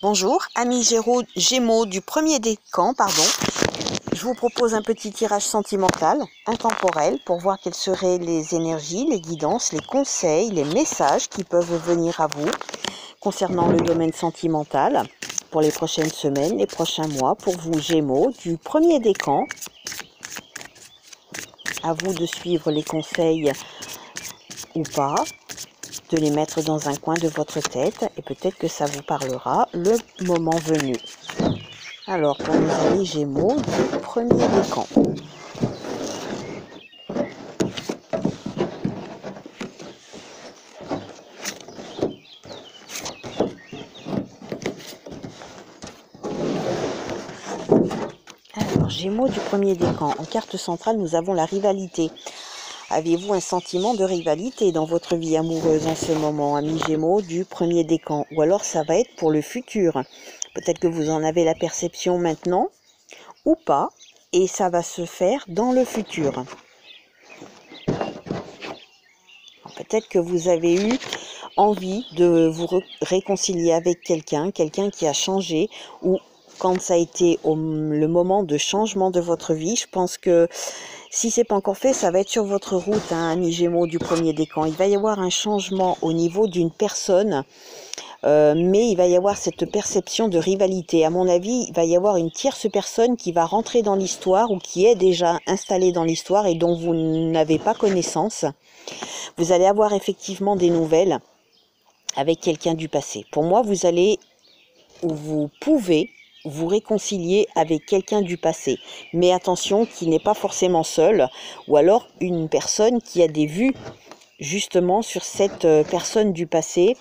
Bonjour, amis Gémeaux du premier décan, Je vous propose un petit tirage sentimental, intemporel, pour voir quelles seraient les énergies, les guidances, les conseils, les messages qui peuvent venir à vous concernant le domaine sentimental pour les prochaines semaines, les prochains mois, pour vous Gémeaux du premier décan. À vous de suivre les conseils ou pas, de les mettre dans un coin de votre tête et peut-être que ça vous parlera le moment venu. Alors, pour nos amis Gémeaux du premier décan. Alors, Gémeaux du premier décan. En carte centrale, nous avons la rivalité. Avez-vous un sentiment de rivalité dans votre vie amoureuse en ce moment, amis Gémeaux du premier décan? Ou alors ça va être pour le futur. Peut-être que vous en avez la perception maintenant ou pas, et ça va se faire dans le futur. Peut-être que vous avez eu envie de vous réconcilier avec quelqu'un qui a changé, ou quand ça a été le moment de changement de votre vie. Je pense que si c'est pas encore fait, ça va être sur votre route, hein, amis Gémeaux du premier décan. Il va y avoir un changement au niveau d'une personne, mais il va y avoir cette perception de rivalité. À mon avis, il va y avoir une tierce personne qui va rentrer dans l'histoire ou qui est déjà installée dans l'histoire et dont vous n'avez pas connaissance. Vous allez avoir effectivement des nouvelles avec quelqu'un du passé. Pour moi, vous allez ou vous pouvez vous réconcilier avec quelqu'un du passé. Mais attention, qui n'est pas forcément seul, ou alors une personne qui a des vues justement sur cette personne du passé,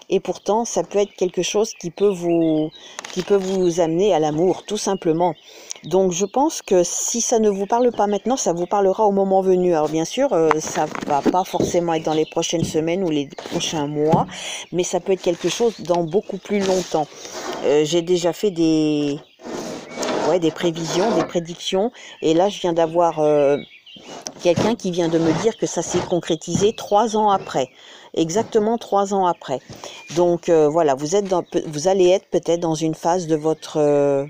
et pourtant ça peut être quelque chose qui peut vous amener à l'amour, tout simplement. Donc je pense que si ça ne vous parle pas maintenant, ça vous parlera au moment venu. Alors bien sûr, ça va pas forcément être dans les prochaines semaines ou les prochains mois, mais ça peut être quelque chose dans beaucoup plus longtemps. J'ai déjà fait des prévisions, des prédictions, et là je viens d'avoir quelqu'un qui vient de me dire que ça s'est concrétisé 3 ans après, exactement 3 ans après. Donc voilà, vous allez être peut-être dans une phase de votre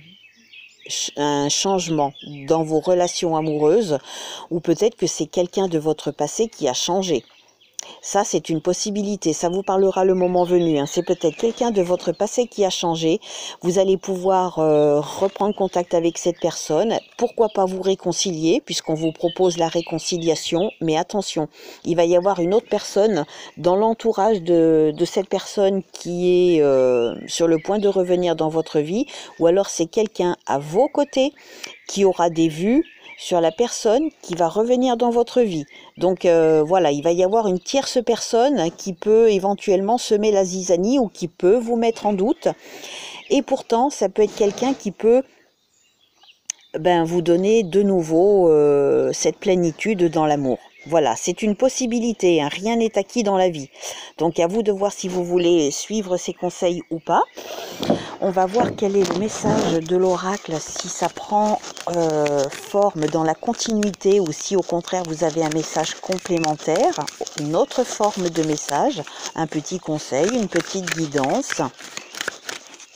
un changement dans vos relations amoureuses, ou peut-être que c'est quelqu'un de votre passé qui a changé. Ça, c'est une possibilité, ça vous parlera le moment venu, hein. C'est peut-être quelqu'un de votre passé qui a changé. Vous allez pouvoir reprendre contact avec cette personne. Pourquoi pas vous réconcilier, puisqu'on vous propose la réconciliation. Mais attention, il va y avoir une autre personne dans l'entourage de cette personne qui est sur le point de revenir dans votre vie. Ou alors c'est quelqu'un à vos côtés qui aura des vues sur la personne qui va revenir dans votre vie. Donc voilà, il va y avoir une tierce personne qui peut éventuellement semer la zizanie ou qui peut vous mettre en doute. Et pourtant, ça peut être quelqu'un qui peut vous donner de nouveau cette plénitude dans l'amour. Voilà, c'est une possibilité, hein, rien n'est acquis dans la vie. Donc à vous de voir si vous voulez suivre ces conseils ou pas. On va voir quel est le message de l'oracle, si ça prend forme dans la continuité ou si au contraire vous avez un message complémentaire, une autre forme de message, un petit conseil, une petite guidance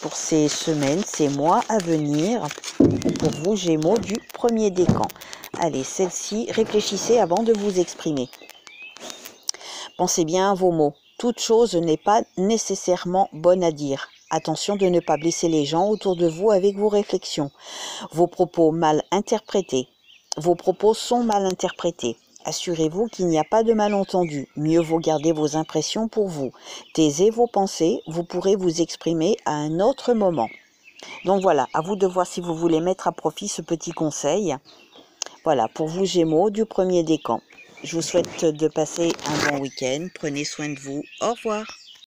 pour ces semaines, ces mois à venir, pour vous Gémeaux du premier décan. Allez, celle-ci, réfléchissez avant de vous exprimer. Pensez bien à vos mots. Toute chose n'est pas nécessairement bonne à dire. Attention de ne pas blesser les gens autour de vous avec vos réflexions. Vos propos mal interprétés. Vos propos sont mal interprétés. Assurez-vous qu'il n'y a pas de malentendu. Mieux vaut garder vos impressions pour vous. Taisez vos pensées, vous pourrez vous exprimer à un autre moment. Donc voilà, à vous de voir si vous voulez mettre à profit ce petit conseil. Voilà, pour vous Gémeaux du premier décan. Je vous souhaite de passer un bon week-end. Prenez soin de vous. Au revoir.